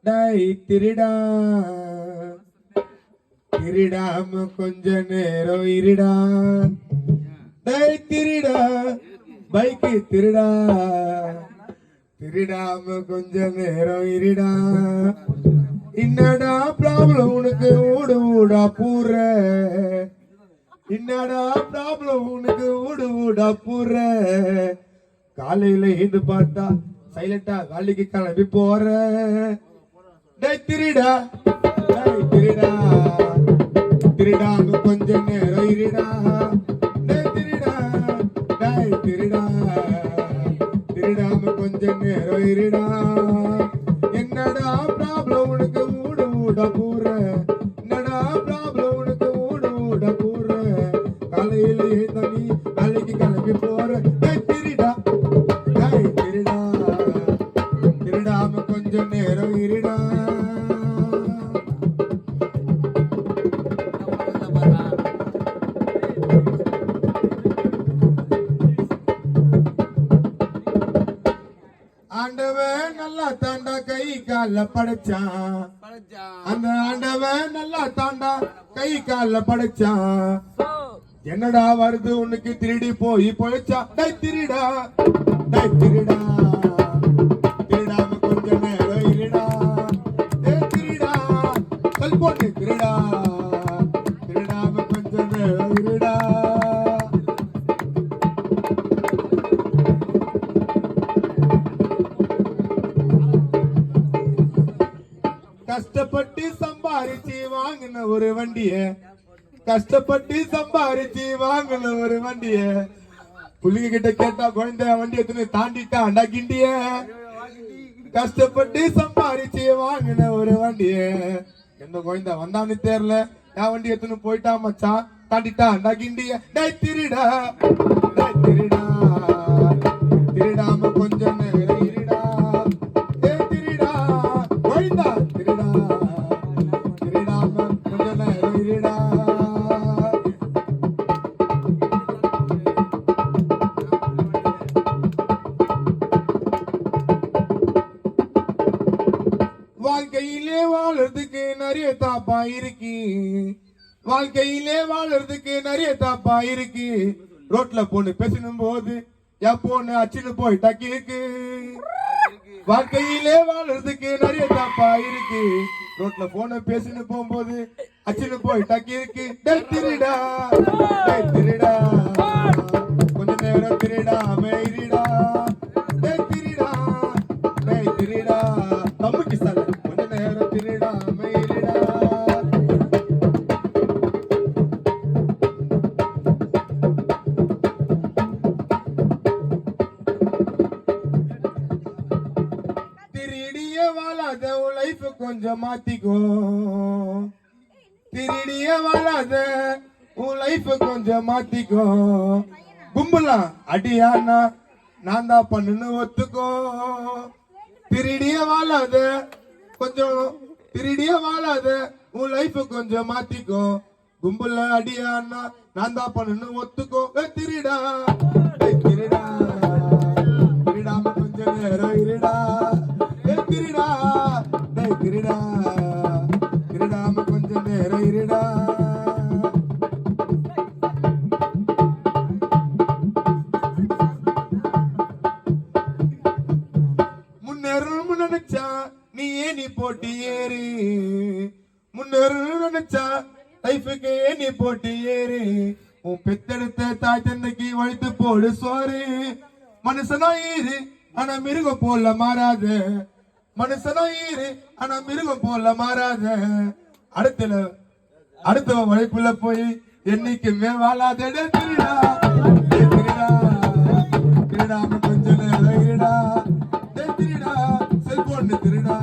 Tie Thiruda திருடாம கொஞ்ச நேரம் இருடா. டை திருடா பைக்கு திருடா திருடாம கொஞ்ச நேரம் இருடா. என்னடா ப்ராப்ளம் உனக்கு ஊடு ஊடா பூர, என்னடா ப்ராப்ளம் உனக்கு ஊடு ஊடா பூர. காலையில இருந்து பார்த்தா சைலண்டா வேலைக்கு கிளம்பி போற. டேய் திருடா டேய் திருடா திருடாம கொஞ்ச நேரம் இருடா. டேய் திருடா டேய் திருடா திருடாம கொஞ்ச நேரம் இருடா. என்னடா ப்ராப்ளம் உனக்கு ஊடு ஊட பூர, என்னடா ப்ராப்ளம் உனக்கு ஊடு ஊட பூர. காலையில எழுந்த நீ வேலைக்கு கிளம்பி போற. டேய் திருடா டேய் திருடா திருடாம கொஞ்ச நேரம் இருடா. ஆண்டவன் நல்லா தாண்டா கை கால படைச்சான், அந்த ஆண்டவன் நல்லா தாண்டா கை கால படைச்சான். என்னடா வருது உனக்கு திருடி போய் பொழைச்சா. டை திருடா டை திருடா திருடாம கொஞ்ச நேரம் இருடா. திருடா செல்போன் திருடா திருடாம கொஞ்ச நேரம் இருடா. கஷ்டப்பட்டு சம்பாரிச்சு வாங்கின ஒரு வண்டிய, கஷ்டப்பட்டு சம்பாரிச்சு வாங்கின ஒரு வண்டிய, புள்ளிங்க கிட்ட கேட்டா குழந்தை வண்டி எத்தனை தாண்டிட்டாண்டா கிண்டிய. கஷ்டப்பட்டு சம்பாரிச்சு வாங்கின ஒரு வண்டிய, எந்த குழந்தை வந்தான்னு தெரியல, என் வண்டி எத்தனை போயிட்டா மச்சான் தாண்டிட்டாண்டா கிண்டிய. டை திருடா டை திருடா திருடாம கொஞ்சம் நேரம் இருடா. திருடா குழந்தா திருடா திருடாம கொஞ்ச நேரம் இருடா. வாழ்க்கையிலே வாழறதுக்கு நிறைய தாப்பா இருக்கு, வாழ்க்கையிலே வாழறதுக்கு நிறைய தாப்பா இருக்கு. ரோட்ல போன்னு பேசணும் போது என் போன்னு அச்சுன்னு போயிட்டா கேக்கு. வாழ்க்கையிலே வாழறதுக்கு நிறைய தாப்பா இருக்கு, ரோட்ல போன பேசின்னு போகும்போது அச்சுன்னு போயிட்டா கேக்கு. டேய் திருடா டேய் திருடா கொஞ்ச நேரம் திருடாம இருடா. டேய் திருடா டேய் திருடா தம்முக்கு சால கொஞ்ச நேரம் திருடாம இருடா. திருடிய வாழாத உன் லைஃப் கொஞ்சம் மாத்திக்கோ, திருடிய வாழாத உன் லைஃப் கொஞ்சம் மாத்திக்கோ. கும்பலா அடியானா நான் தான் பண்ணுன்னு ஒத்துக்கோ. திருடிய வாழாத கொஞ்சம் திருடிய வாழாத உன் லைஃப் கொஞ்சம் மாத்திக்கோ. கும்பல அடியானா நான் தான் பண்ணுன்னு ஒத்துக்கோ. திருடா திருடா திருடாம கொஞ்ச நேரம் இருடா. திருடா திருடா திருடாம கொஞ்ச நேரம் இருடா. முன்னேறணும் நினைச்சா நீ ஏனி போட்டி ஏறு, முன்னேறணும் நினைச்சா லைஃபுக்கு ஏனி போட்டி ஏறு. உன் பெத்தெடுத்த தாய் தந்தைக்கு வழித்து போடு சோறு. மனுஷனா ஈரு ஆனா மிருகம் போல மாறாத, மனுஷனா ஈரு ஆனா மிருகம் போல மாறாத. அடுத்த வழிப்புல போய் என்னைக்குமே வாழாத. திருடா திருடா திருடாம கொஞ்ச நேரம் இருடா. திருடா செல்போன் திருடா